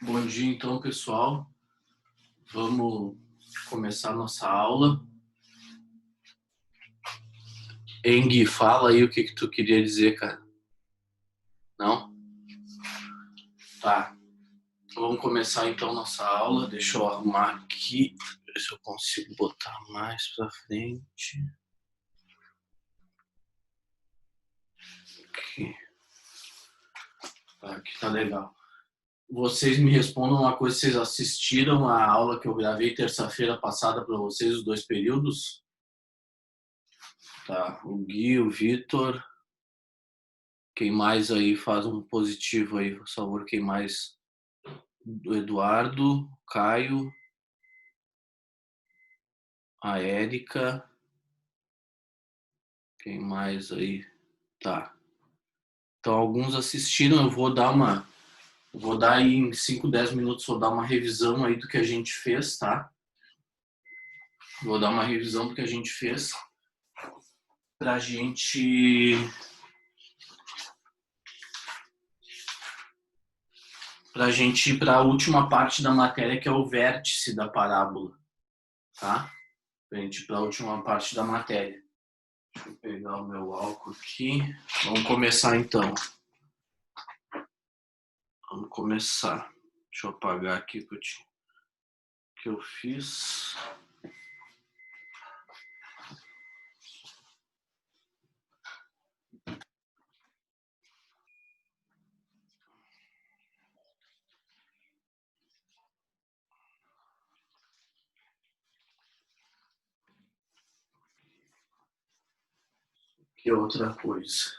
Bom dia, então, pessoal. Vamos começar nossa aula. Engui, fala aí o que tu queria dizer, cara. Não? Tá. Vamos começar, então, nossa aula. Deixa eu arrumar aqui, ver se eu consigo botar mais pra frente. Aqui. Aqui tá legal. Vocês me respondam uma coisa. Vocês assistiram a aula que eu gravei terça-feira passada para vocês, os dois períodos? Tá. O Gui, o Vitor. Quem mais aí faz um positivo aí, por favor? Quem mais? Do Eduardo, Caio, a Érica. Quem mais aí? Tá. Então, alguns assistiram. Vou dar aí em 5, 10 minutos, vou dar uma revisão aí do que a gente fez, tá? Vou dar uma revisão do que a gente fez pra gente ir para a última parte da matéria, que é o vértice da parábola, tá? Pra gente ir para a última parte da matéria. Deixa eu pegar o meu álcool aqui. Vamos começar então. Vamos começar. Deixa eu apagar aqui o que eu fiz. Que outra coisa.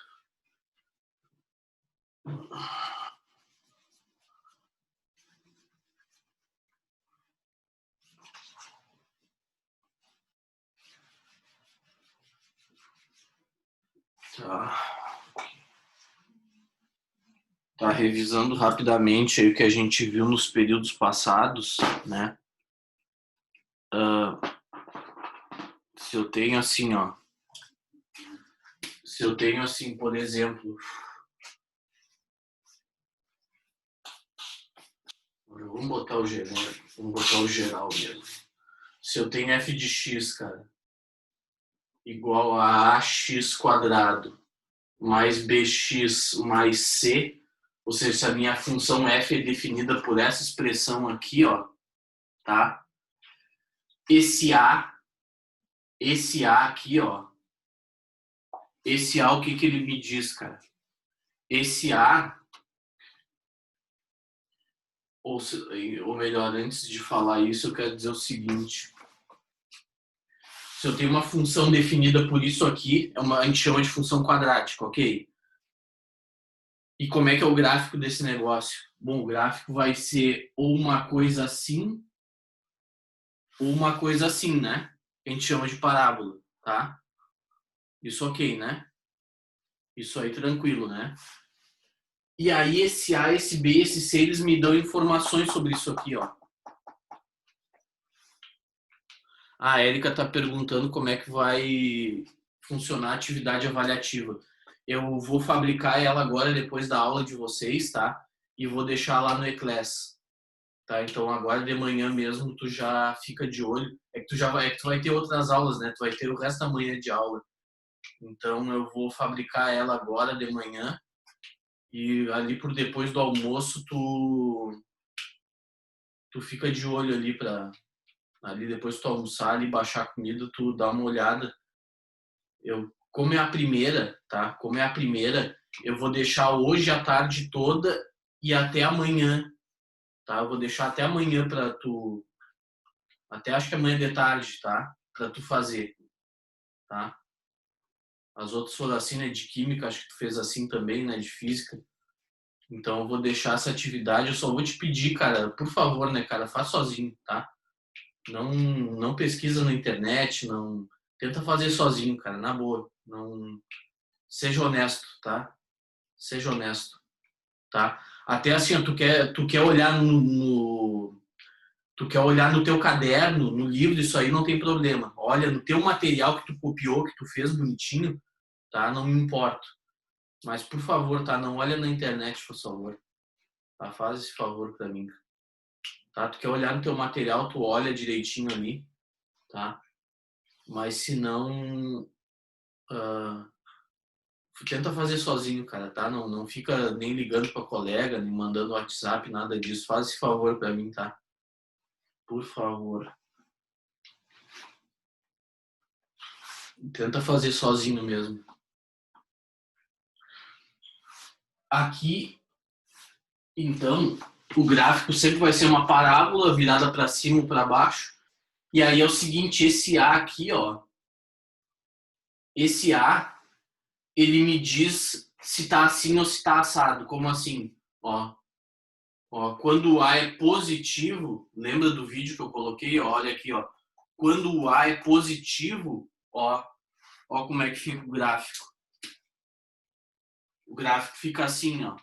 Tá revisando rapidamente aí o que a gente viu nos períodos passados, né? Se eu tenho assim, ó. Se eu tenho assim, por exemplo. Vamos botar o geral. Vamos botar o geral mesmo. Se eu tenho f de x, cara, igual a ax quadrado mais bx mais c, ou seja, se a minha função f é definida por essa expressão aqui, ó, tá? Esse A aqui, ó, esse A, o que que ele me diz, cara? Esse A, ou melhor, antes de falar isso, eu quero dizer o seguinte. Se eu tenho uma função definida por isso aqui, a gente chama de função quadrática, ok? E como é que é o gráfico desse negócio? Bom, o gráfico vai ser ou uma coisa assim, ou uma coisa assim, né? A gente chama de parábola, tá? Isso ok, né? Isso aí tranquilo, né? E aí esse A, esse B, esse C, eles me dão informações sobre isso aqui, ó. A Érica está perguntando como é que vai funcionar a atividade avaliativa. Eu vou fabricar ela agora, depois da aula de vocês, tá? E vou deixar lá no Eclass, tá? Então agora de manhã mesmo tu já fica de olho. É que tu vai ter outras aulas, né? Tu vai ter o resto da manhã de aula. Então eu vou fabricar ela agora de manhã e ali por depois do almoço tu fica de olho ali para ali depois tu almoçar ali baixar a comida, tu dá uma olhada. Como é a primeira, tá? Como é a primeira, eu vou deixar hoje a tarde toda e até amanhã, tá? Eu vou deixar até amanhã para tu, até acho que amanhã de tarde, tá? Para tu fazer, tá? As outras foram assim, né? De química, acho que tu fez assim também, né? De física. Então eu vou deixar essa atividade. Eu só vou te pedir, cara, por favor, né, cara, faz sozinho, tá? Não pesquisa na internet, não tenta fazer sozinho, cara, na boa. Não seja honesto, tá? Seja honesto, tá? Até assim, tu quer olhar tu quer olhar no teu caderno, no livro, isso aí não tem problema. Olha no teu material que tu copiou, que tu fez bonitinho, tá? Não me importo. Mas por favor, tá? Não olha na internet, por favor. Tá? Faz esse favor para mim. tá? Tu quer olhar no teu material, tu olha direitinho ali, tá? Mas se não, tenta fazer sozinho, cara, tá? Não fica nem ligando pra colega, nem mandando WhatsApp, nada disso. Faz esse favor pra mim, tá? Por favor. Tenta fazer sozinho mesmo. Aqui, então, o gráfico sempre vai ser uma parábola virada para cima ou para baixo. E aí é o seguinte, esse A aqui, ó. Esse A, ele me diz se tá assim ou se tá assado. Como assim? Ó, quando o A é positivo, lembra do vídeo que eu coloquei? Olha aqui, ó. Quando o A é positivo, ó como é que fica o gráfico. O gráfico fica assim, ó.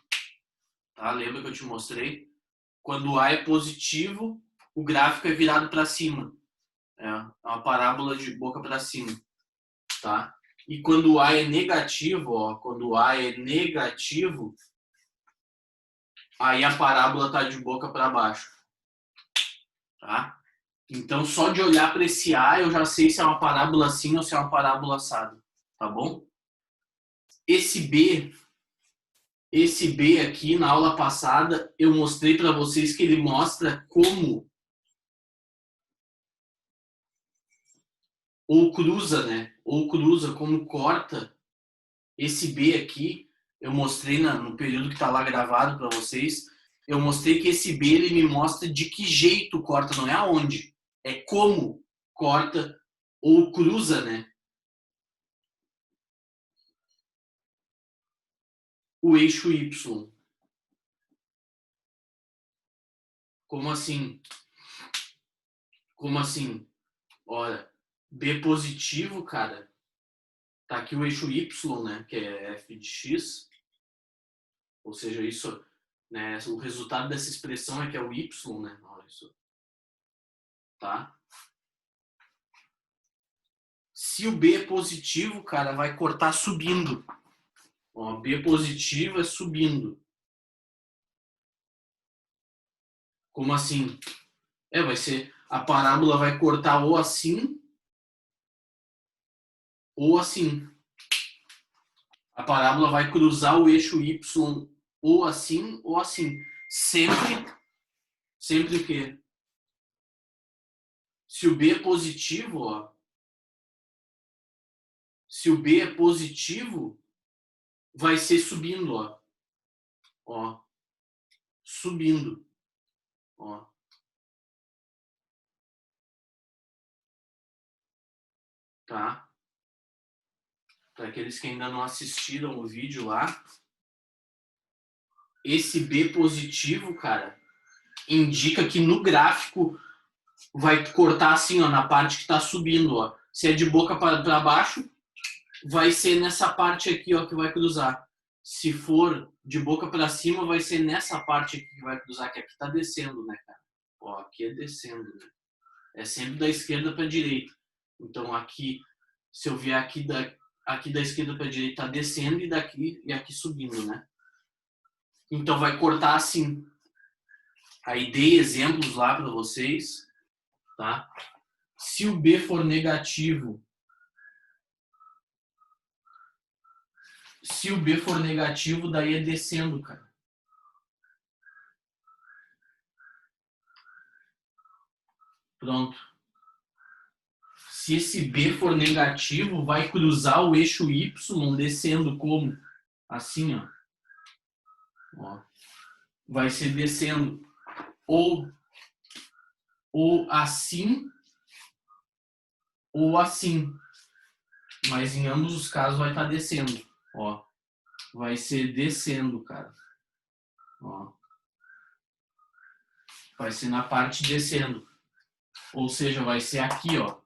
Tá? Lembra que eu te mostrei? Quando o A é positivo, o gráfico é virado para cima. É uma parábola de boca para cima, tá? E quando o A é negativo, ó, quando o A é negativo, aí a parábola tá de boca para baixo, tá? Então, só de olhar para esse A, eu já sei se é uma parábola assim ou se é uma parábola assada, tá bom? Esse B aqui, na aula passada, eu mostrei para vocês que ele mostra como ou cruza, né? Ou cruza, como corta esse B aqui. Eu mostrei no período que está lá gravado para vocês. Eu mostrei que esse B ele me mostra de que jeito corta, não é aonde. É como corta ou cruza, né? O eixo Y. Como assim? Como assim? Olha, B positivo, cara. Tá aqui o eixo Y, né? Que é f de x. Ou seja, isso, né? O resultado dessa expressão é que é o Y, né? Olha isso. Tá? Se o B é positivo, cara, vai cortar subindo. Ó, B positivo é subindo. Como assim? Vai ser... A parábola vai cortar ou assim, ou assim. A parábola vai cruzar o eixo Y ou assim, ou assim. Sempre o quê? Se o B é positivo, ó. Se o B é positivo, vai ser subindo, ó. Ó. Subindo. Ó. Tá? Para aqueles que ainda não assistiram o vídeo lá, esse B positivo, cara, indica que no gráfico vai cortar assim, ó, na parte que está subindo, ó. Se é de boca para baixo, vai ser nessa parte aqui, ó, que vai cruzar. Se for de boca para cima, vai ser nessa parte aqui que vai cruzar, que aqui está descendo, né, cara? Ó, aqui é descendo, né? É sempre da esquerda para direita. Então aqui, se eu vier aqui da esquerda para direita, tá descendo e aqui subindo, né? Então vai cortar assim. Aí dei exemplos lá para vocês, tá? Se o B for negativo, daí é descendo, cara. Pronto. Se esse B for negativo, vai cruzar o eixo Y descendo como? Assim, ó. Ó. Vai ser descendo ou assim ou assim. Mas em ambos os casos vai estar descendo. Ó. Vai ser descendo, cara. Ó. Vai ser na parte descendo. Ou seja, vai ser aqui, ó.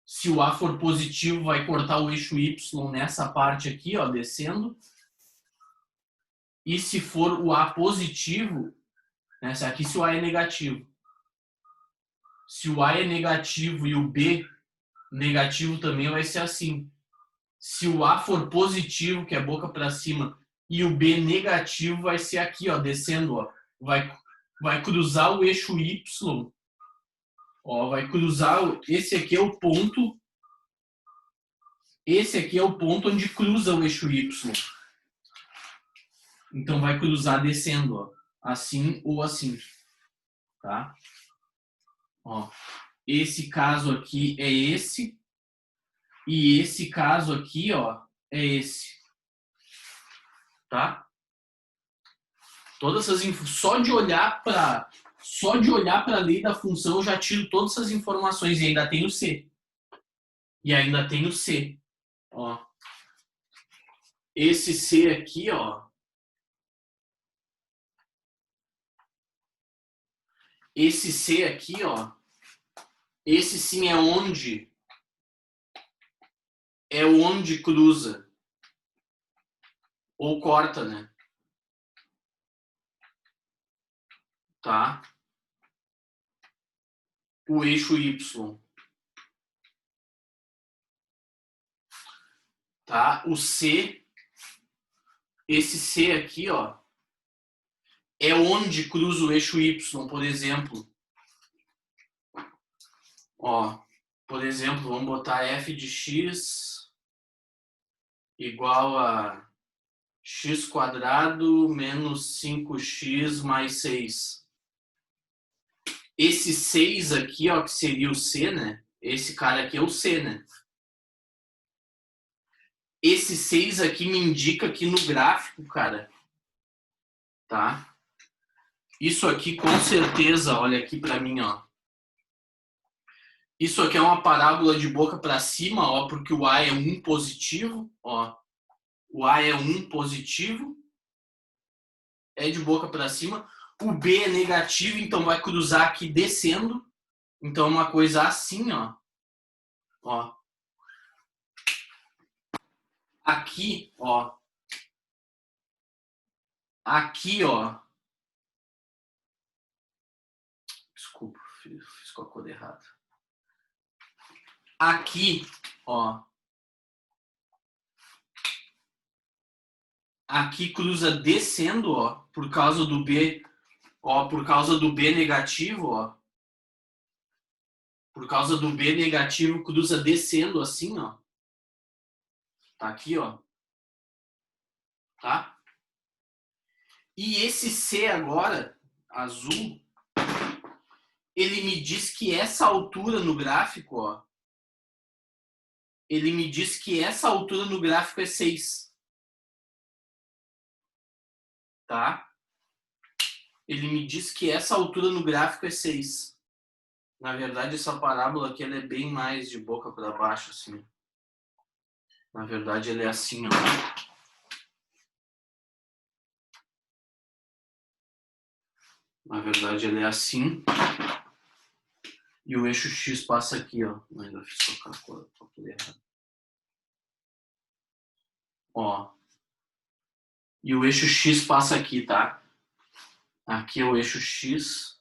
Se o A for positivo, vai cortar o eixo Y nessa parte aqui, ó, descendo. E se for o A positivo, né, aqui se o A é negativo. Se o A é negativo e o B negativo também, vai ser assim. Se o A for positivo, que é boca para cima, e o B negativo, vai ser aqui, ó, descendo, ó. vai cruzar o eixo Y. Ó, vai cruzar, esse aqui é o ponto, esse aqui é o ponto onde cruza o eixo Y. Então vai cruzar descendo, ó, assim ou assim, tá? Ó, esse caso aqui é esse, e esse caso aqui, ó, é esse, tá? Todas essas só de olhar para a lei da função eu já tiro todas essas informações e ainda tem o C. E ainda tem o C, ó. Esse C aqui, ó. Esse C aqui, ó. Esse sim é onde cruza ou corta, né? Tá? O eixo Y. Tá? O C, esse C aqui, ó, é onde cruza o eixo Y, por exemplo. Ó, por exemplo, vamos botar f de x igual a x quadrado menos 5x mais 6. Esse 6 aqui, ó, que seria o C, né? Esse cara aqui é o C, né? Esse 6 aqui me indica aqui no gráfico, cara, tá? Isso aqui com certeza, olha aqui para mim, ó. Isso aqui é uma parábola de boca para cima, ó, porque o A é 1 positivo, ó. O A é 1 positivo, é de boca para cima. O B é negativo, então vai cruzar aqui descendo. Então é uma coisa assim, ó. Ó. Aqui, ó. Aqui, ó. Desculpa, fiz com a cor errada. Aqui, ó. Aqui cruza descendo, ó, por causa do B, ó, por causa do B negativo, ó. Por causa do B negativo cruza descendo assim, ó. Tá aqui, ó. Tá? E esse C agora, azul, ele me diz que essa altura no gráfico, ó, ele me diz que essa altura no gráfico é 6. Tá? Ele me diz que essa altura no gráfico é 6. Na verdade, essa parábola aqui ela é bem mais de boca para baixo, assim. Na verdade, ele é assim, ó. Na verdade, ele é assim. E o eixo X passa aqui, ó. Ainda fiz com a cor errada. Ó. E o eixo X passa aqui, tá? Aqui é o eixo X.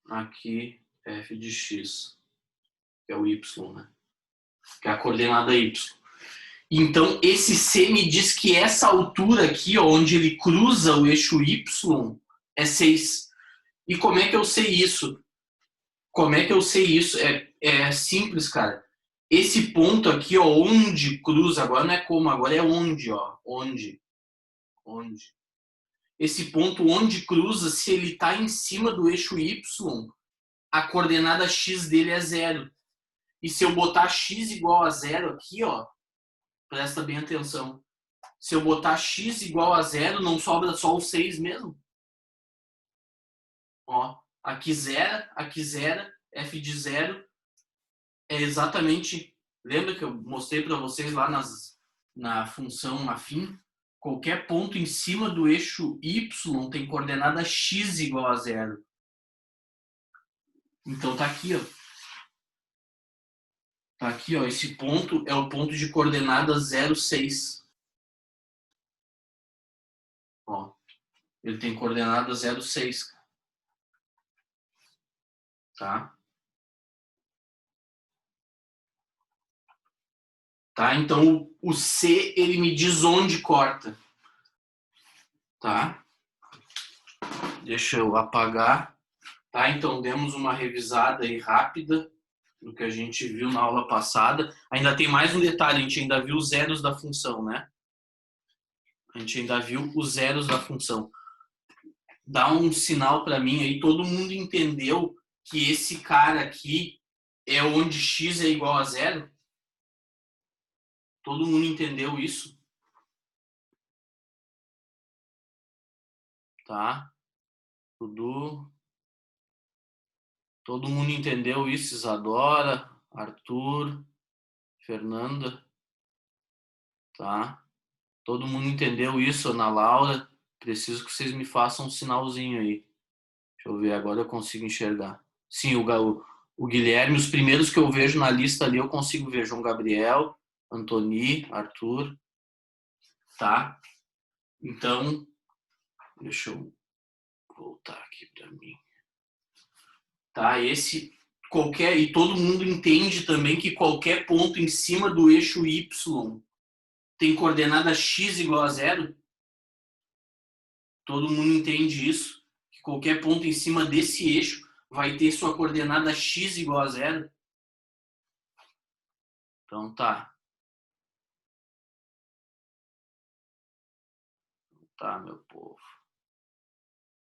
Aqui f de x. Que é o y, né? Que é a coordenada y. Então, esse C me diz que essa altura aqui, ó, onde ele cruza o eixo y, é 6. E como é que eu sei isso? Como é que eu sei isso? É simples, cara. Esse ponto aqui, ó, onde cruza, agora não é como, agora é onde, ó. Onde. Esse ponto onde cruza, se ele está em cima do eixo y, a coordenada x dele é 0. E se eu botar x igual a 0 aqui, ó, presta bem atenção. Se eu botar x igual a 0, não sobra só o 6 mesmo? Ó, aqui 0, f de 0 é exatamente... Lembra que eu mostrei para vocês lá na função afim? Qualquer ponto em cima do eixo y tem coordenada x igual a 0. Então tá aqui, ó. Tá aqui, ó. Esse ponto é o ponto de coordenada 0, 6. Ó. Ele tem coordenada 0, 6. Tá? Tá? Então o C ele me diz onde corta. Tá? Deixa eu apagar. Tá, então demos uma revisada aí rápida do que a gente viu na aula passada. Ainda tem mais um detalhe, a gente ainda viu os zeros da função, né? A gente ainda viu os zeros da função. Dá um sinal para mim aí, todo mundo entendeu que esse cara aqui é onde x é igual a zero? Todo mundo entendeu isso? Tá? Todo mundo entendeu isso? Isadora, Arthur, Fernanda, tá? Todo mundo entendeu isso, Ana Laura? Preciso que vocês me façam um sinalzinho aí. Deixa eu ver, agora eu consigo enxergar. Sim, o Guilherme, os primeiros que eu vejo na lista ali, eu consigo ver João Gabriel, Antoni, Arthur, tá? Então, deixa eu voltar aqui para mim. Tá, e todo mundo entende também que qualquer ponto em cima do eixo Y tem coordenada x igual a zero? Todo mundo entende isso? Que qualquer ponto em cima desse eixo vai ter sua coordenada x igual a zero? Então tá. Tá, meu povo.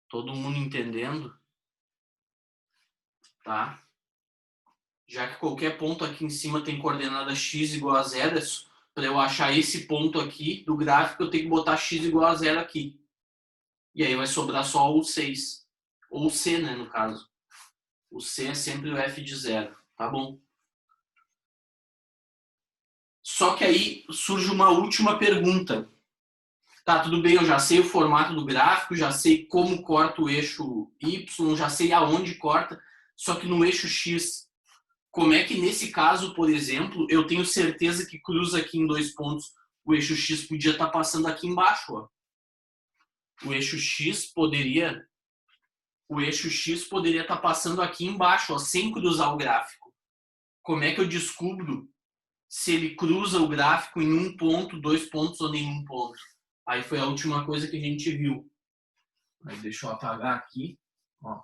Todo mundo entendendo? Tá? Já que qualquer ponto aqui em cima tem coordenada x igual a zero, para eu achar esse ponto aqui do gráfico, eu tenho que botar x igual a zero aqui. E aí vai sobrar só o 6. Ou o C, né, no caso. O C é sempre o f de zero. Tá bom? Só que aí surge uma última pergunta. Tá, tudo bem, eu já sei o formato do gráfico, já sei como corta o eixo Y, já sei aonde corta, só que no eixo X, como é que nesse caso, por exemplo, eu tenho certeza que cruza aqui em dois pontos, o eixo X podia estar passando aqui embaixo, ó. O eixo X poderia estar passando aqui embaixo, ó, sem cruzar o gráfico. Como é que eu descubro se ele cruza o gráfico em um ponto, dois pontos ou nenhum ponto? Aí foi a última coisa que a gente viu. Aí deixa eu apagar aqui. Ó.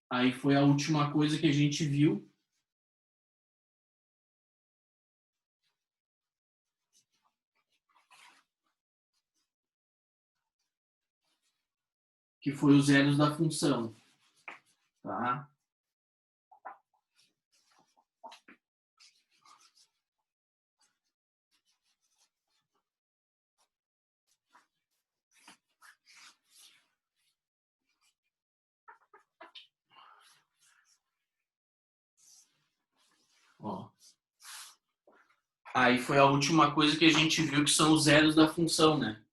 Aí foi a última coisa que a gente viu. Que foi os zeros da função. Tá? Ó. Aí foi a última coisa que a gente viu, que são os zeros da função, né?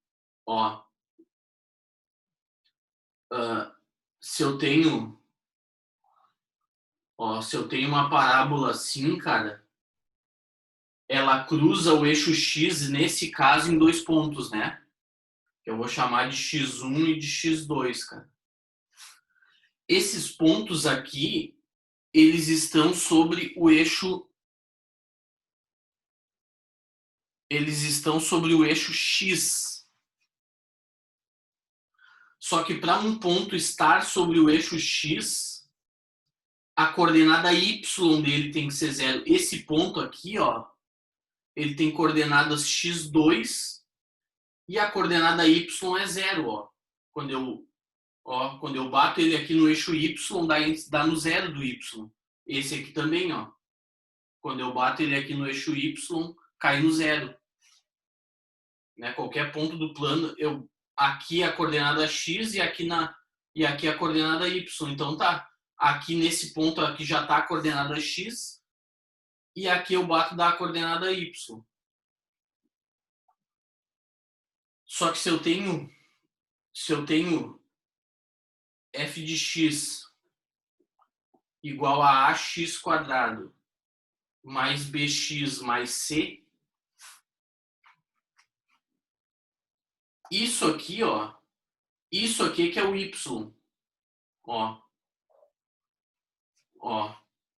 Ó. Se eu tenho... Ó, se eu tenho uma parábola assim, cara, ela cruza o eixo X, nesse caso, em dois pontos, né? Que eu vou chamar de x1 e de x2, cara. Esses pontos aqui, eles estão sobre o eixo... Eles estão sobre o eixo X. Só que para um ponto estar sobre o eixo X, a coordenada Y dele tem que ser zero. Esse ponto aqui, ó, ele tem coordenadas x2 e a coordenada y é zero, ó. Quando eu bato ele aqui no eixo y, dá no zero do y. Esse aqui também, ó. Quando eu bato ele aqui no eixo y, cai no zero. Né? Qualquer ponto do plano, aqui a coordenada x e aqui a coordenada y. Então tá, aqui nesse ponto aqui já tá a coordenada x e aqui eu bato da coordenada y. Só que se eu tenho f de x igual a ax quadrado mais bx mais c, isso aqui, ó, isso aqui que é o y, ó, ó,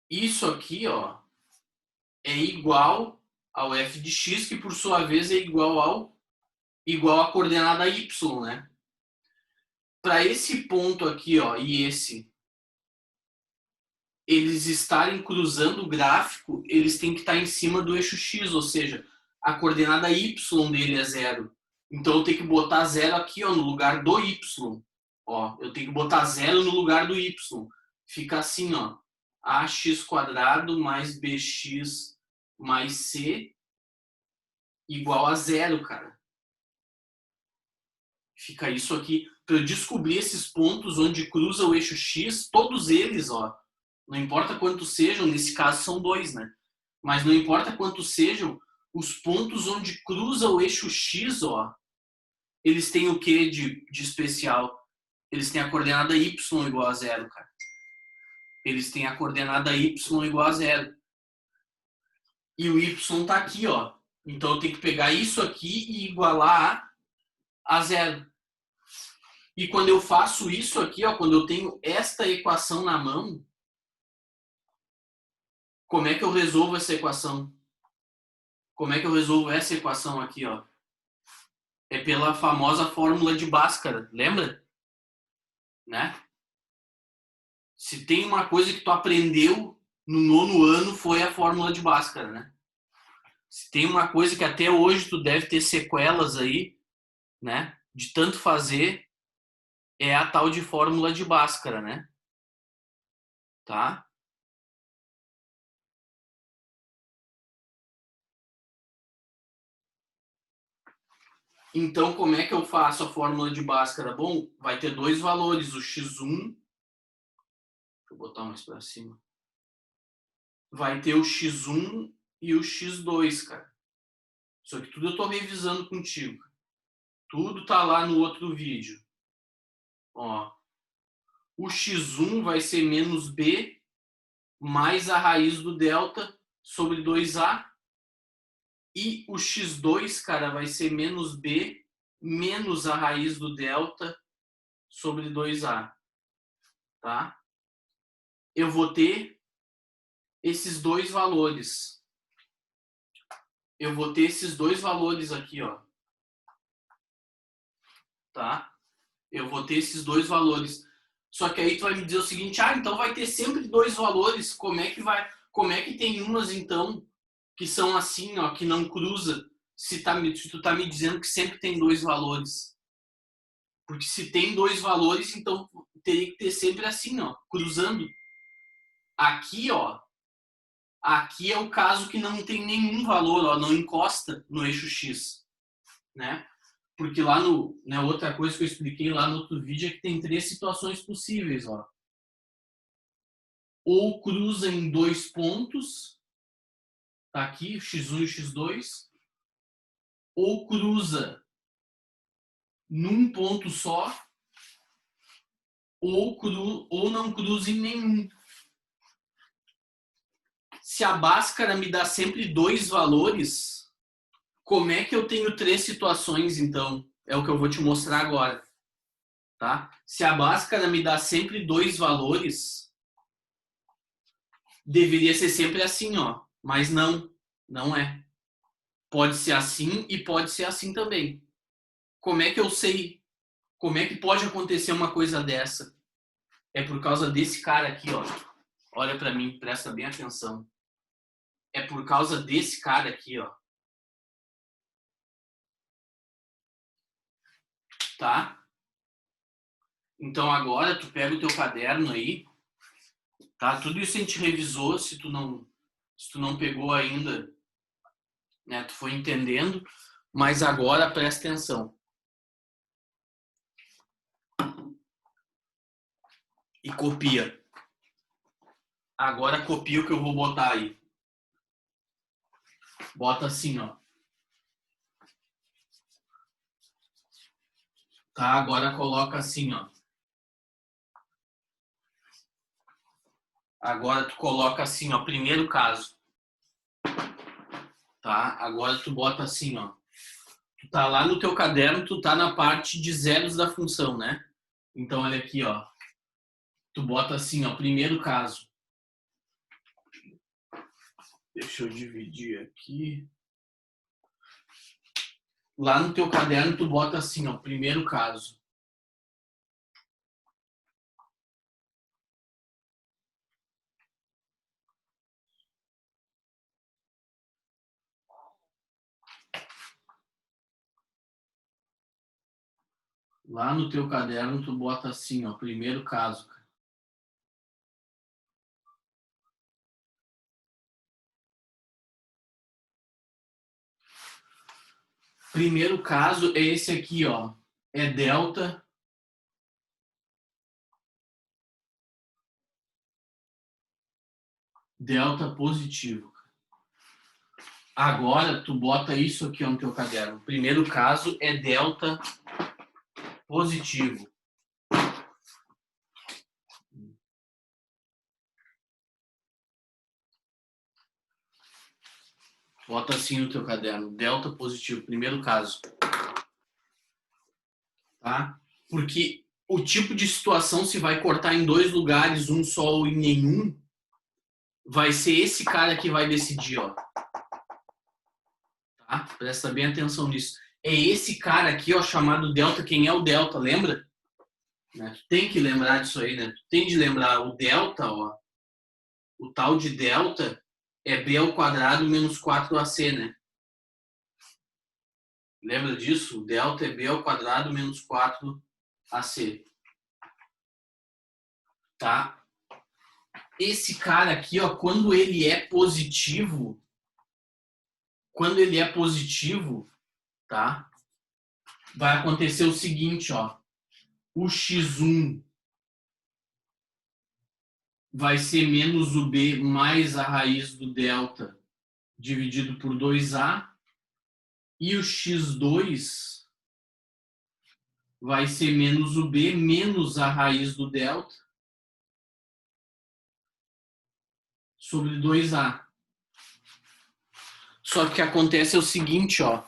isso aqui, ó, é igual ao f de x, que por sua vez é igual ao igual a coordenada y, né? Para esse ponto aqui, ó, e esse, eles estarem cruzando o gráfico, eles têm que estar em cima do eixo x, ou seja, a coordenada y dele é 0. Então eu tenho que botar 0 aqui, ó, no lugar do y. Ó, eu tenho que botar 0 no lugar do y. Fica assim, ó, ax² mais bx mais c igual a 0, cara. Fica isso aqui. Para eu descobrir esses pontos onde cruza o eixo x, todos eles, ó, não importa quantos sejam, nesse caso são 2, né? Mas não importa quantos sejam, os pontos onde cruza o eixo x, ó, eles têm o que de especial? Eles têm a coordenada y igual a 0, cara. Eles têm a coordenada y igual a 0. E o y tá aqui, ó. Então eu tenho que pegar isso aqui e igualar a 0. E quando eu faço isso aqui, ó, quando eu tenho esta equação na mão, como é que eu resolvo essa equação? Como é que eu resolvo essa equação aqui, ó? É pela famosa fórmula de Bhaskara, lembra? Né? Se tem uma coisa que tu aprendeu no 9º ano, foi a fórmula de Bhaskara, né? Se tem uma coisa que até hoje tu deve ter sequelas aí, né? De tanto fazer, é a tal de fórmula de Bhaskara, né? Tá? Então, como é que eu faço a fórmula de Bhaskara? Bom, vai ter dois valores, o x1, deixa eu botar mais para cima, vai ter o x1 e o x2, cara. Isso aqui tudo eu tô revisando contigo. Tudo tá lá no outro vídeo. Ó, o x1 vai ser menos b mais a raiz do delta sobre 2a. E o x2, cara, vai ser menos b menos a raiz do delta sobre 2a. Tá? Eu vou ter esses dois valores. Eu vou ter esses dois valores aqui, ó. Tá? Eu vou ter esses dois valores. Só que aí tu vai me dizer o seguinte, então vai ter sempre dois valores. Como é que tem umas, então, que são assim, ó, que não cruza, se tu tá me dizendo que sempre tem dois valores? Porque se tem dois valores, então teria que ter sempre assim, ó, cruzando. Aqui, ó, aqui é o caso que não tem nenhum valor, ó, não encosta no eixo x, né? Porque lá no, né, outra coisa que eu expliquei lá no outro vídeo é que tem três situações possíveis, ó. Ou cruza em dois pontos, tá aqui, x1 e x2, ou cruza num ponto só, ou não cruza em nenhum. Se a Bhaskara me dá sempre dois valores, como é que eu tenho três situações, então? É o que eu vou te mostrar agora. Tá? Se a Bhaskara me dá sempre dois valores, deveria ser sempre assim, ó. Mas não é. Pode ser assim e pode ser assim também. Como é que eu sei? Como é que pode acontecer uma coisa dessa? É por causa desse cara aqui, ó. Olha para mim, presta bem atenção. É por causa desse cara aqui, ó. Tá? Então agora tu pega o teu caderno aí, tá? Tudo isso a gente revisou, se tu não pegou ainda, né, tu foi entendendo, mas agora presta atenção. E copia. Agora copia o que eu vou botar aí. Bota assim, ó. Tá? Agora coloca assim, ó. Agora tu coloca assim, ó, primeiro caso. Tá? Agora tu bota assim, ó. Tu tá lá no teu caderno, tu tá na parte de zeros da função, né? Então olha aqui, ó. Tu bota assim, ó, primeiro caso. Deixa eu dividir aqui. lá no teu caderno tu bota assim, ó, primeiro caso. Lá no teu caderno tu bota assim, ó, primeiro caso. Primeiro caso é esse aqui, ó. É delta. Delta positivo. Agora tu bota isso aqui ó, no teu caderno. Primeiro caso é delta positivo. Bota assim no teu caderno. Delta positivo, primeiro caso. Tá? Porque o tipo de situação, se vai cortar em dois lugares, um só ou em nenhum, vai ser esse cara que vai decidir, ó. Tá? Presta bem atenção nisso. É esse cara aqui, ó, chamado delta. Quem é o delta, lembra? Né? Tu tem que lembrar disso aí, né? Tu tem de lembrar o delta, ó. O tal de delta é b ao quadrado menos 4ac, né? Lembra disso? O delta é b ao quadrado menos 4ac. Tá? Esse cara aqui, ó, quando ele é positivo, tá? Vai acontecer o seguinte, ó. O x1 vai ser menos o b mais a raiz do delta dividido por 2a. E o x2 vai ser menos o b menos a raiz do delta sobre 2a. Só que o que acontece é o seguinte, ó.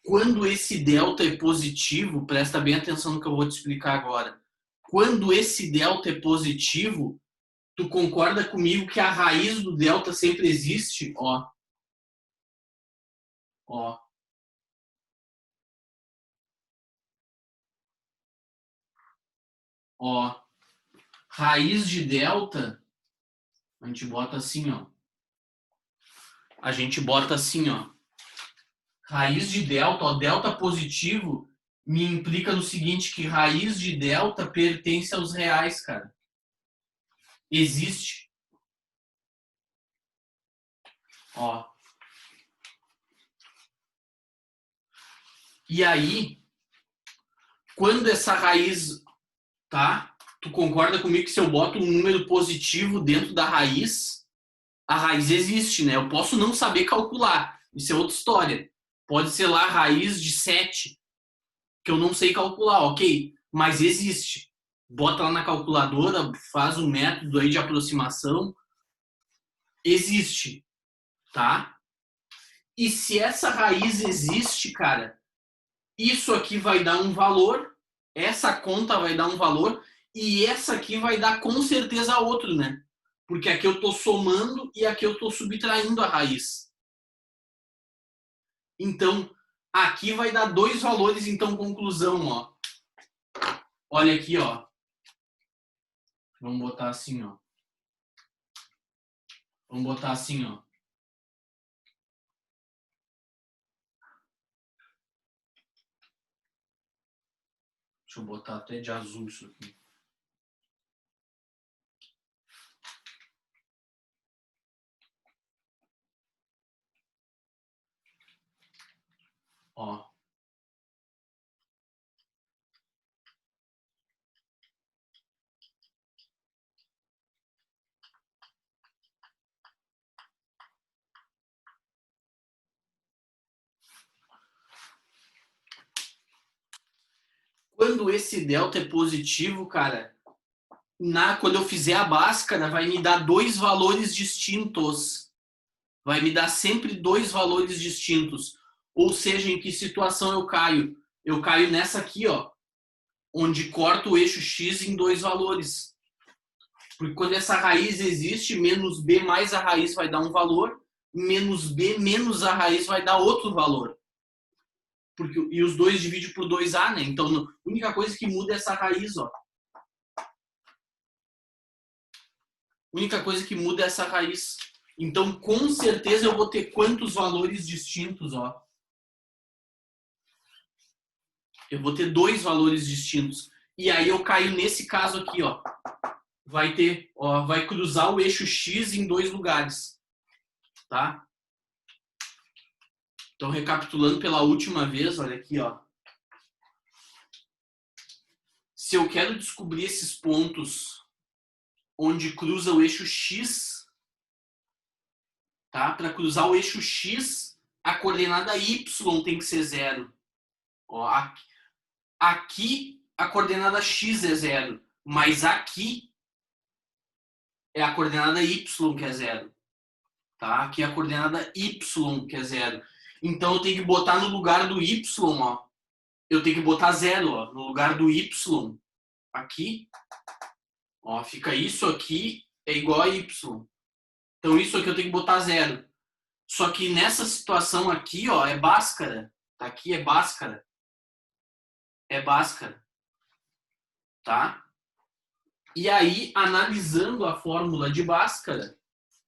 Quando esse delta é positivo, presta bem atenção no que eu vou te explicar agora. Quando esse delta é positivo, tu concorda comigo que a raiz do delta sempre existe? Ó. Ó. Ó. Raiz de delta, a gente bota assim, ó. A gente bota assim, ó. Raiz de delta, ó, delta positivo, me implica no seguinte, que raiz de delta pertence aos reais, cara. Existe. Ó. E aí, quando essa raiz, tá? Tu concorda comigo que se eu boto um número positivo dentro da raiz, a raiz existe, né? Eu posso não saber calcular. Isso é outra história. Pode ser lá a raiz de 7, que eu não sei calcular, ok? Mas existe. Bota lá na calculadora, faz um método aí de aproximação. Existe, tá? E se essa raiz existe, cara, isso aqui vai dar um valor, essa conta vai dar um valor, e essa aqui vai dar com certeza outro, né? Porque aqui eu estou somando e aqui eu estou subtraindo a raiz. Então, aqui vai dar dois valores, então, conclusão, ó. Olha aqui, ó. Vamos botar assim, ó. Vamos botar assim, ó. Deixa eu botar até de azul isso aqui. Ó. Quando esse delta é positivo, cara, quando eu fizer a Bhaskara, vai me dar dois valores distintos. Vai me dar sempre dois valores distintos. Ou seja, em que situação eu caio? Eu caio nessa aqui, ó, onde corta o eixo x em dois valores. Porque quando essa raiz existe, menos b mais a raiz vai dar um valor, menos b menos a raiz vai dar outro valor. e os 2 divide por 2A, né? Então, a única coisa que muda é essa raiz, ó. A única coisa que muda é essa raiz. Então, com certeza, eu vou ter quantos valores distintos, ó? Eu vou ter 2 valores distintos. E aí eu caio nesse caso aqui, ó. Vai ter, ó, vai cruzar o eixo X em 2 lugares, tá? Então, recapitulando pela última vez, olha aqui, ó. Se eu quero descobrir esses pontos onde cruza o eixo X, tá? Para cruzar o eixo X, a coordenada Y tem que ser 0. Ó, aqui a coordenada X é 0, mas aqui é a coordenada Y que é 0. Tá? Aqui é a coordenada Y que é 0. Então eu tenho que botar no lugar do Y, ó. Eu tenho que botar 0, ó, no lugar do Y. Aqui, ó, fica isso aqui é igual a Y. Então isso aqui eu tenho que botar 0. Só que nessa situação aqui, ó, é Bhaskara. Tá? Aqui é Bhaskara. É Bhaskara. Tá? E aí, analisando a fórmula de Bhaskara,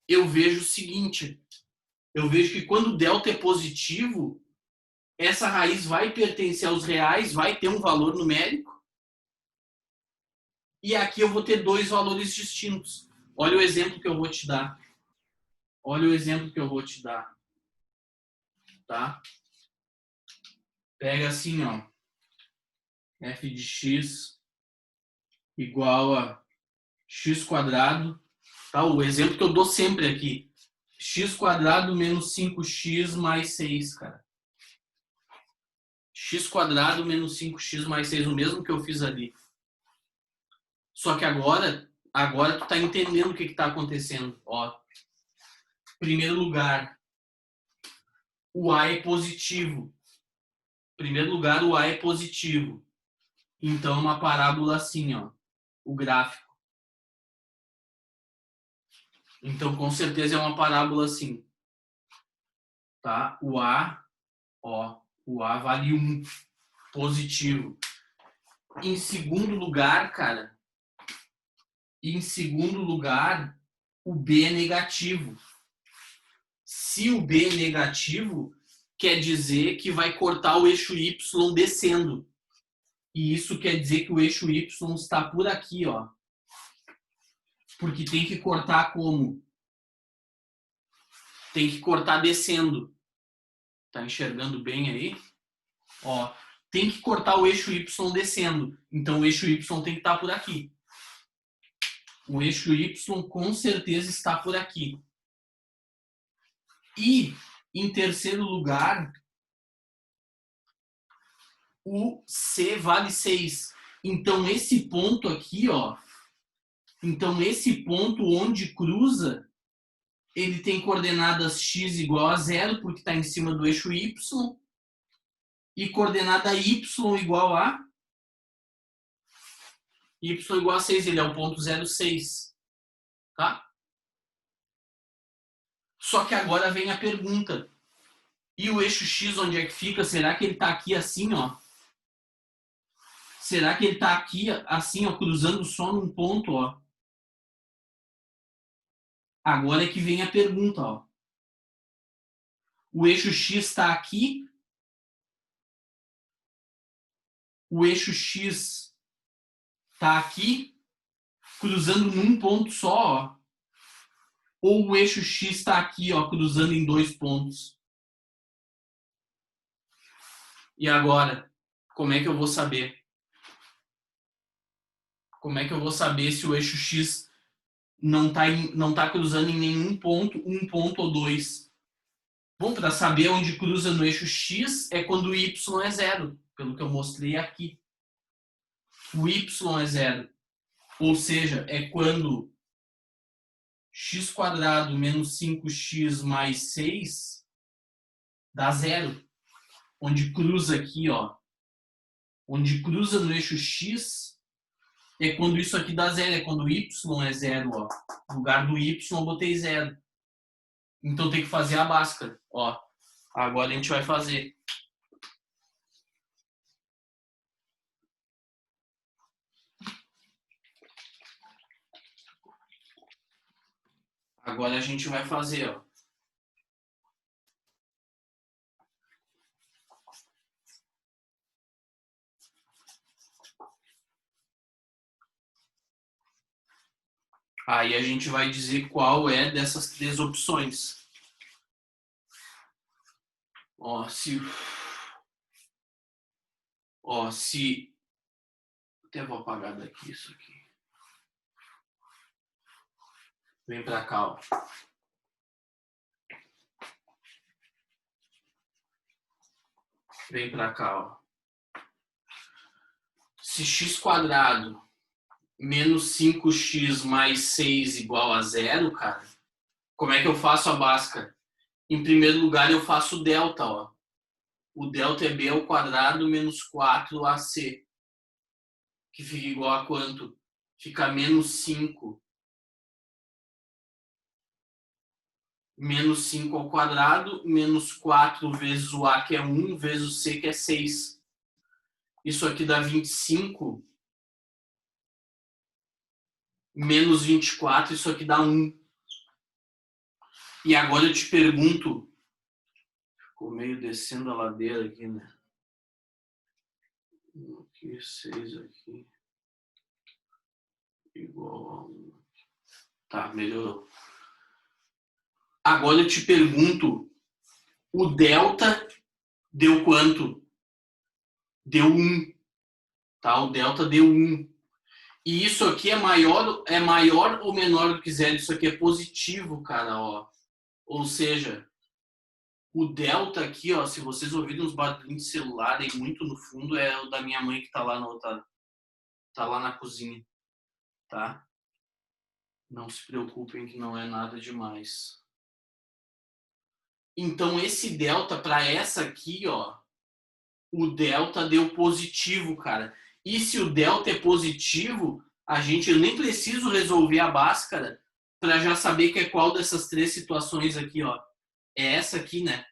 eu vejo o seguinte. Eu vejo que quando delta é positivo, essa raiz vai pertencer aos reais, vai ter um valor numérico. E aqui eu vou ter 2 valores distintos. Olha o exemplo que eu vou te dar. Olha o exemplo que eu vou te dar. Tá? Pega assim, ó. F de x igual a x quadrado. Tá? O exemplo que eu dou sempre aqui. X quadrado menos 5x mais 6, cara. X quadrado menos 5x mais 6, o mesmo que eu fiz ali. Só que agora tu tá entendendo o que tá acontecendo. Ó, primeiro lugar, o A é positivo. Primeiro lugar, o A é positivo. Então, uma parábola assim, ó, o gráfico. Então, com certeza é uma parábola assim. Tá? O A, ó, o A vale 1, positivo. Em segundo lugar, cara, o B é negativo. Se o B é negativo, quer dizer que vai cortar o eixo Y descendo. E isso quer dizer que o eixo Y está por aqui, ó. Porque tem que cortar como? Tem que cortar descendo. Tá enxergando bem aí? Ó, tem que cortar o eixo Y descendo. Então o eixo Y tem que estar por aqui. O eixo Y com certeza está por aqui. E, em terceiro lugar, o C vale 6. Então, esse ponto aqui, ó. Então, esse ponto onde cruza, ele tem coordenadas x igual a 0, porque está em cima do eixo Y. E coordenada y igual a... y igual a 6, ele é o ponto 0,6. Tá? Só que agora vem a pergunta. E o eixo x onde é que fica? Será que ele está aqui assim, ó? Será que ele está aqui assim, ó, cruzando só num ponto, ó? Agora é que vem a pergunta, ó. O eixo x está aqui. O eixo x está aqui, cruzando num ponto só, ó. Ou o eixo x está aqui, ó, cruzando em 2 pontos. E agora, como é que eu vou saber? Como é que eu vou saber se o eixo x não tá cruzando em nenhum ponto, um ponto ou 2? Bom, para saber onde cruza no eixo x é quando o y é 0, pelo que eu mostrei aqui. O y é 0. Ou seja, é quando x quadrado menos 5x mais 6 dá 0. Onde cruza aqui, ó. Onde cruza no eixo x é quando isso aqui dá 0. É quando o y é 0, ó. No lugar do y eu botei 0. Então tem que fazer a Bhaskara, ó. Agora a gente vai fazer. Agora a gente vai fazer, ó. Aí a gente vai dizer qual é dessas três opções. Ó, se... Até vou apagar daqui isso aqui. Vem pra cá, ó. Vem pra cá, ó. Se x² menos 5x mais 6 igual a 0, cara, como é que eu faço a Bhaskara? Em primeiro lugar, eu faço o delta, ó. O delta é b ao quadrado menos 4ac, que fica igual a quanto? Fica menos 5. Menos 5 ao quadrado, menos 4 vezes o a, que é 1, vezes o c, que é 6. Isso aqui dá 25. Menos 24, isso aqui dá 1. E agora eu te pergunto, ficou meio descendo a ladeira aqui, né? Aqui, 6 aqui, igual a 1. Tá, melhorou. Agora eu te pergunto, o delta deu quanto? Deu 1. Tá? O delta deu 1. E isso aqui é maior ou menor do que 0? Isso aqui é positivo, cara, ó. Ou seja, o delta aqui, ó, se vocês ouvirem uns barulhinhos de celular aí muito no fundo, é o da minha mãe que tá lá na cozinha, tá? Não se preocupem que não é nada demais. Então esse delta para essa aqui, ó, o delta deu positivo, cara. E se o delta é positivo, eu nem preciso resolver a Bhaskara para já saber que é qual dessas três situações aqui, ó. É essa aqui, né?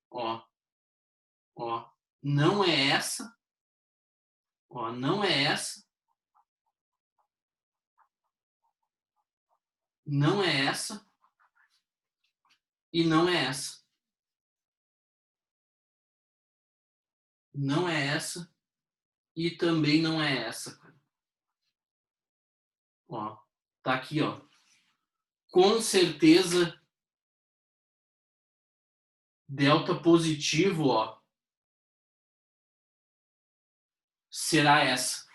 Ó. Ó. Não é essa. Ó, não é essa. Não é essa. E não é essa. Não é essa. E também não é essa, cara. Ó. Tá aqui, ó. Com certeza delta positivo, ó, será essa.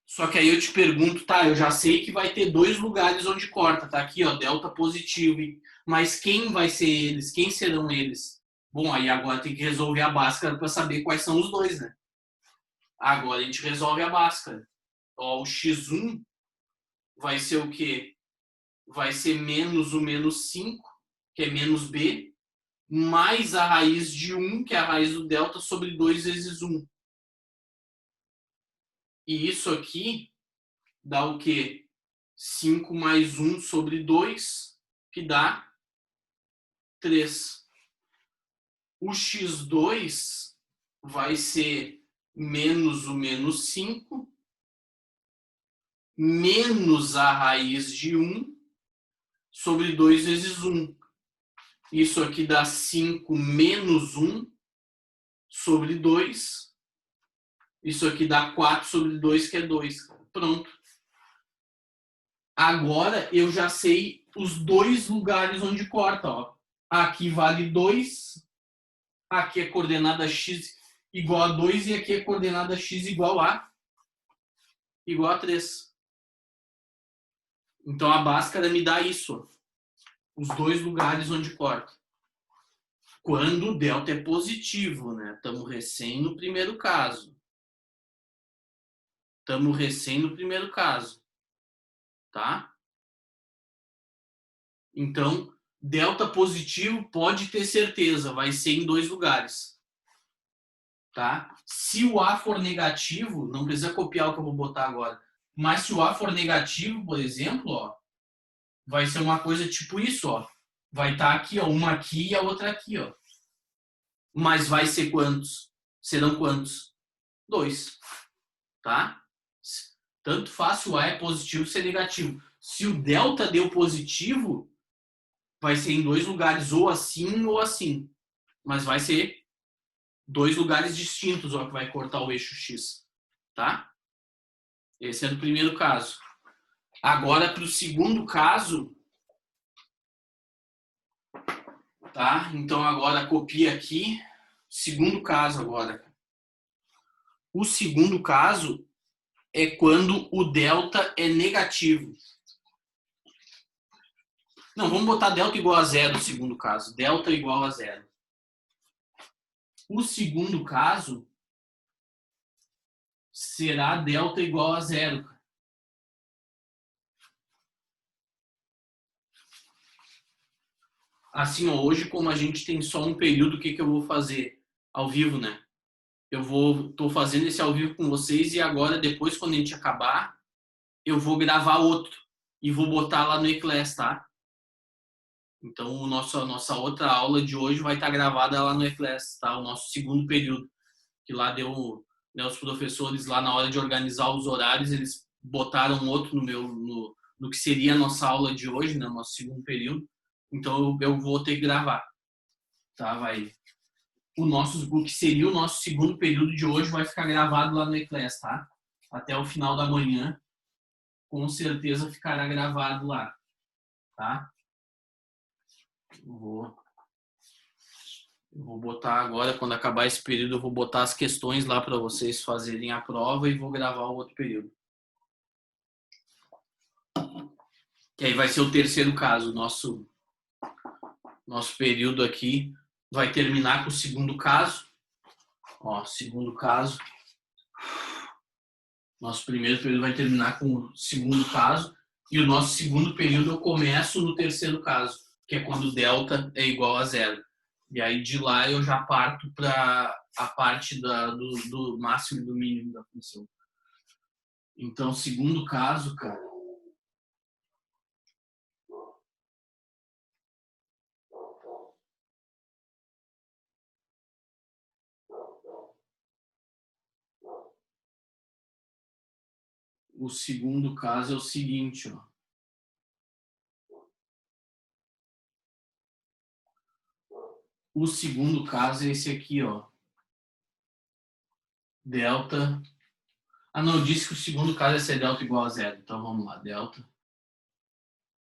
Só que aí eu te pergunto, tá, eu já sei que vai ter dois lugares onde corta, tá aqui, ó, delta positivo, mas quem vai ser eles? Quem serão eles? Bom, aí agora tem que resolver a Bhaskara para saber quais são os dois, né? Agora a gente resolve a Bhaskara. Ó, o x1 vai ser o quê? Vai ser menos o menos 5, que é menos b, mais a raiz de 1, que é a raiz do delta, sobre 2 vezes 1. E isso aqui dá o quê? 5 mais 1 sobre 2, que dá 3. O x2 vai ser menos o menos 5, menos a raiz de 1 sobre 2 vezes 1. Isso aqui dá 5 menos 1 sobre 2. Isso aqui dá 4 sobre 2, que é 2. Pronto. Agora eu já sei os dois lugares onde corta. Ó. Aqui vale 2. Aqui é coordenada x igual a 2 e aqui é coordenada x igual a 3. Então a Bhaskara me dá isso. Ó. Os dois lugares onde corta. Quando o delta é positivo, né? Estamos recém no primeiro caso. Tá? Então, delta positivo pode ter certeza, vai ser em dois lugares. Tá? Se o A for negativo, não precisa copiar o que eu vou botar agora, mas se o A for negativo, por exemplo, ó, vai ser uma coisa tipo isso, ó. Vai estar aqui, ó, uma aqui e a outra aqui, ó. Mas vai ser quantos? Serão quantos? 2. Tá? Tanto faz se o A é positivo ou se é negativo. Se o delta deu positivo, vai ser em dois lugares, ou assim ou assim. Mas vai ser dois lugares distintos, ó, que vai cortar o eixo X. Tá? Esse é do primeiro caso. Agora, para o segundo caso, tá? Então, agora copia aqui. Segundo caso agora. O segundo caso é quando o delta é negativo. Não, vamos botar delta igual a zero no segundo caso. Delta igual a zero. O segundo caso será delta igual a zero. Assim, ó, hoje, como a gente tem só um período, o que eu vou fazer? Ao vivo, né? Tô fazendo esse ao vivo com vocês e agora, depois, quando a gente acabar, eu vou gravar outro e vou botar lá no eClass, tá? Então, a nossa outra aula de hoje vai estar gravada lá no eClass, tá? O nosso segundo período, que lá deu, né, os professores lá na hora de organizar os horários, eles botaram outro no que seria a nossa aula de hoje, né? Nosso segundo período. Então, eu vou ter que gravar, tá? O que seria o nosso segundo período de hoje vai ficar gravado lá no eClass, tá? Até o final da manhã, com certeza ficará gravado lá, tá? Eu vou botar agora, quando acabar esse período, eu vou botar as questões lá para vocês fazerem a prova e vou gravar o outro período. Que aí vai ser o terceiro caso. Nosso período aqui vai terminar com o segundo caso. Ó, segundo caso. Nosso primeiro período vai terminar com o segundo caso. E o nosso segundo período eu começo no terceiro caso, que é quando o delta é igual a zero. E aí de lá eu já parto para a parte do máximo e do mínimo da função. Então, segundo caso, cara. O segundo caso é o seguinte, ó. O segundo caso é esse aqui, ó. Delta. Ah, não, eu disse que o segundo caso é ser delta igual a zero. Então vamos lá, delta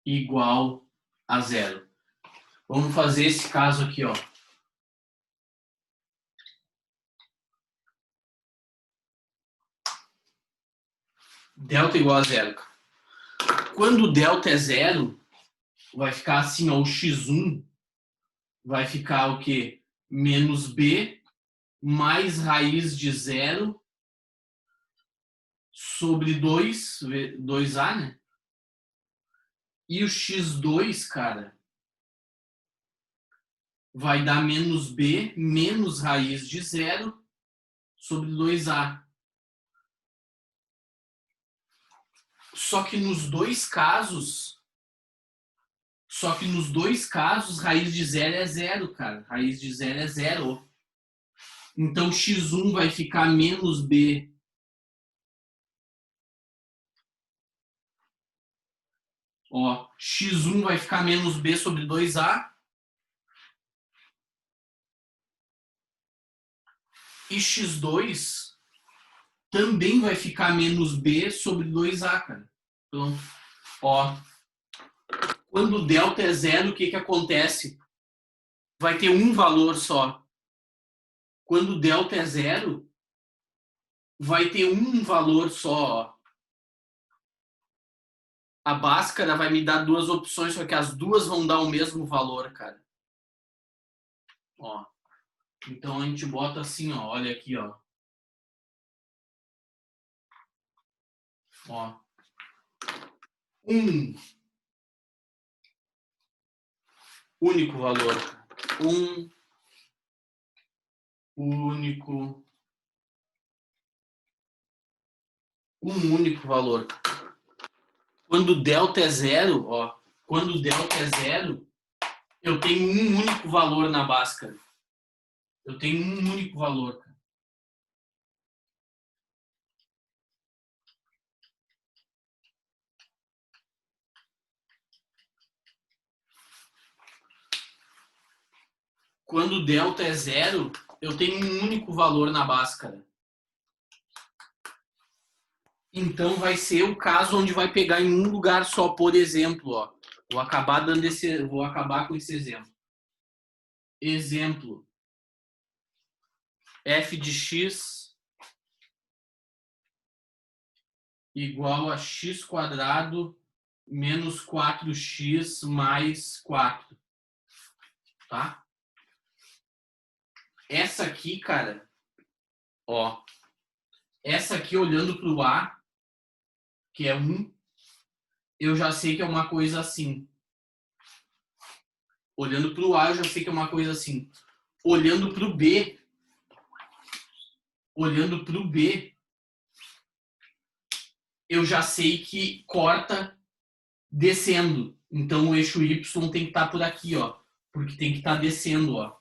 igual a zero. Vamos fazer esse caso aqui, ó. Delta igual a zero. Quando o delta é zero, vai ficar assim, ó, o x1 vai ficar o quê? Menos b mais raiz de zero sobre 2a, né? E o x2, cara, vai dar menos b menos raiz de zero sobre 2a. Só que nos dois casos, raiz de zero é zero, cara. Raiz de zero é zero. Então, x1 vai ficar menos b. Ó, x1 vai ficar menos b sobre 2a. E x2 também vai ficar menos b sobre 2a, cara. Então, ó, quando o delta é zero, o que acontece? Vai ter um valor só. Quando o delta é zero, vai ter um valor só. Ó. A Bhaskara vai me dar duas opções, só que as duas vão dar o mesmo valor, cara. Ó. Então a gente bota assim, ó. Olha aqui, ó. Ó. Um único valor. Um único valor. Quando o delta é zero, ó. Quando o delta é zero, eu tenho um único valor na Bhaskara. Eu tenho um único valor. quando delta é 0, eu tenho um único valor na Bhaskara. Então vai ser o caso onde vai pegar em um lugar só, por exemplo, ó. Vou acabar com esse exemplo. Exemplo. F de x igual a x² menos 4x mais 4. Tá? Essa aqui, cara, ó. Essa aqui, olhando para o A, que é 1, eu já sei que é uma coisa assim. Olhando para o A, eu já sei que é uma coisa assim. Olhando para o B, eu já sei que corta descendo. Então o eixo Y tem que estar por aqui, ó. Porque tem que estar descendo, ó.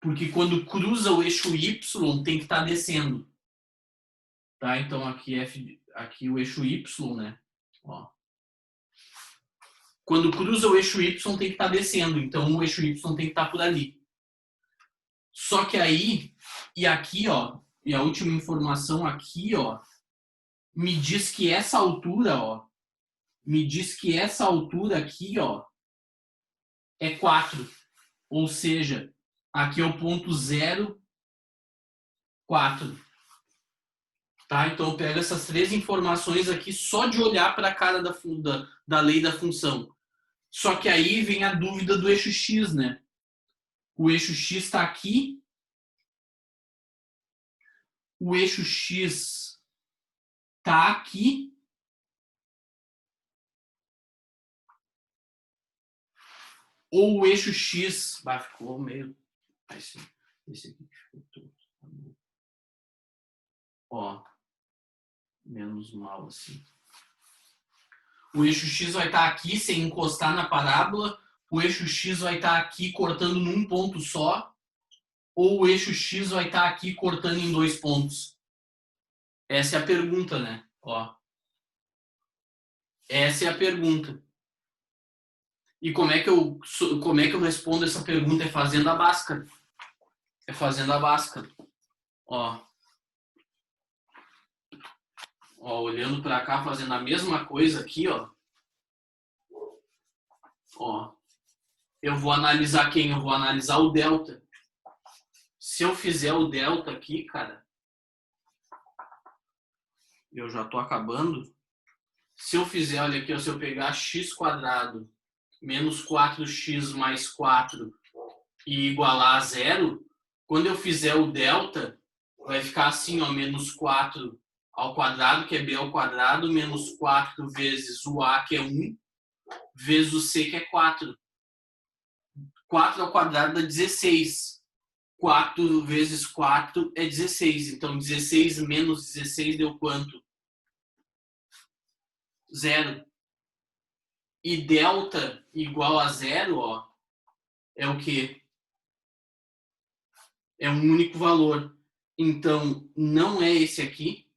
Porque quando cruza o eixo Y, tem que estar descendo. Tá? Então aqui, aqui o eixo Y, né? Ó. Quando cruza o eixo Y, tem que estar descendo. Então o eixo Y tem que estar por ali. Só que aí, e aqui, ó, e a última informação aqui, ó, me diz que essa altura, ó, aqui, ó, é 4. Ou seja, aqui é o ponto 0, 4. Tá? Então eu pego essas 3 informações aqui só de olhar para a cara da lei da função. Só que aí vem a dúvida do eixo x, né? O eixo x está aqui. O eixo x está aqui. Ou o eixo x... ficou meio... Esse aqui ficou todo. Ó. Menos mal assim. O eixo x vai estar aqui sem encostar na parábola. O eixo x vai estar aqui cortando num ponto só. Ou o eixo x vai estar aqui cortando em 2 pontos? Essa é a pergunta, né? Ó. Essa é a pergunta. E como é que eu respondo essa pergunta? É fazendo a Bhaskara. Ó. Ó, olhando para cá, fazendo a mesma coisa aqui, ó. Ó. Eu vou analisar quem? Eu vou analisar o delta. Se eu fizer o delta aqui, cara, eu já tô acabando. Se eu fizer, olha aqui, ó, se eu pegar x² menos 4x mais 4 e igualar a 0, quando eu fizer o delta, vai ficar assim, ó, menos 4 ao quadrado, que é b ao quadrado, menos 4 vezes o a, que é 1, vezes o c, que é 4. 4 ao quadrado dá 16. 4 vezes 4 é 16. Então, 16 menos 16 deu quanto? 0. E delta igual a 0, ó, é o quê? É um único valor. Então, não é esse aqui.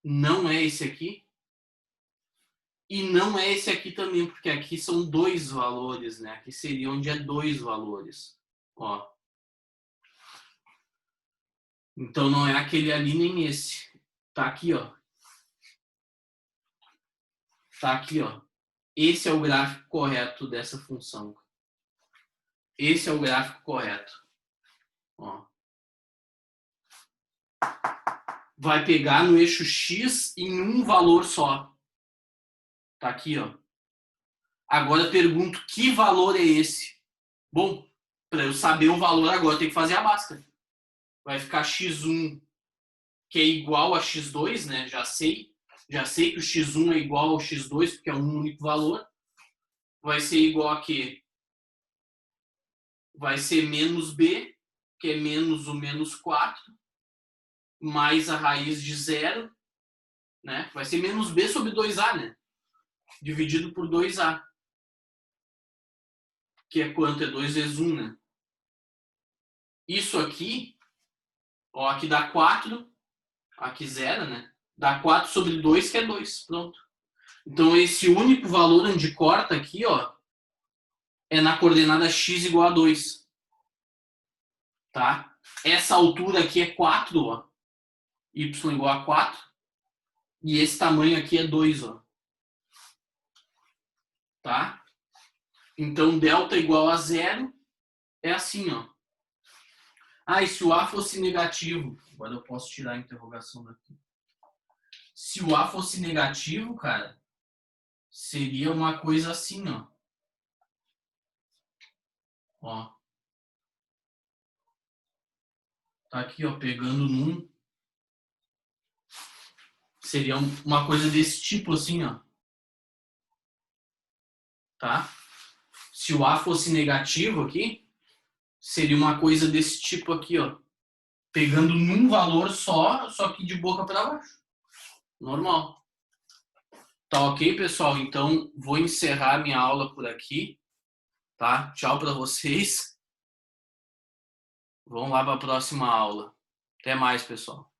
Não é esse aqui. E não é esse aqui também, porque aqui são 2 valores, né? Aqui seria onde é 2 valores. Ó. Então, não é aquele ali nem esse. Tá aqui, ó. Tá aqui, ó. Esse é o gráfico correto dessa função. Esse é o gráfico correto. Ó. Vai pegar no eixo x em um valor só. Tá aqui, ó. Agora eu pergunto, que valor é esse? Bom, para eu saber o valor agora, eu tenho que fazer a Bhaskara. Vai ficar x1, que é igual a x2, né? Já sei que o x1 é igual ao x2, porque é um único valor. Vai ser igual a quê? Vai ser menos b, que é menos o menos 4, mais a raiz de 0, né? Vai ser menos b sobre 2a, né? Dividido por 2a. Que é quanto? É 2 vezes 1, né? Isso aqui, ó, aqui dá 4, aqui 0, né? Dá 4 sobre 2, que é 2. Pronto. Então, esse único valor onde corta aqui, ó, é na coordenada x igual a 2. Tá? Essa altura aqui é 4, ó. Y igual a 4. E esse tamanho aqui é 2, ó. Tá? Então, delta igual a 0 é assim, ó. Ah, e se o A fosse negativo? Agora eu posso tirar a interrogação daqui. Se o A fosse negativo, cara, seria uma coisa assim, ó. Ó. Tá aqui, ó, pegando num. Seria uma coisa desse tipo assim, ó. Tá? Se o A fosse negativo aqui, seria uma coisa desse tipo aqui, ó. Pegando num valor só que de boca para baixo. Normal. Tá ok, pessoal? Então, vou encerrar minha aula por aqui. Tá? Tchau para vocês. Vamos lá para a próxima aula. Até mais, pessoal.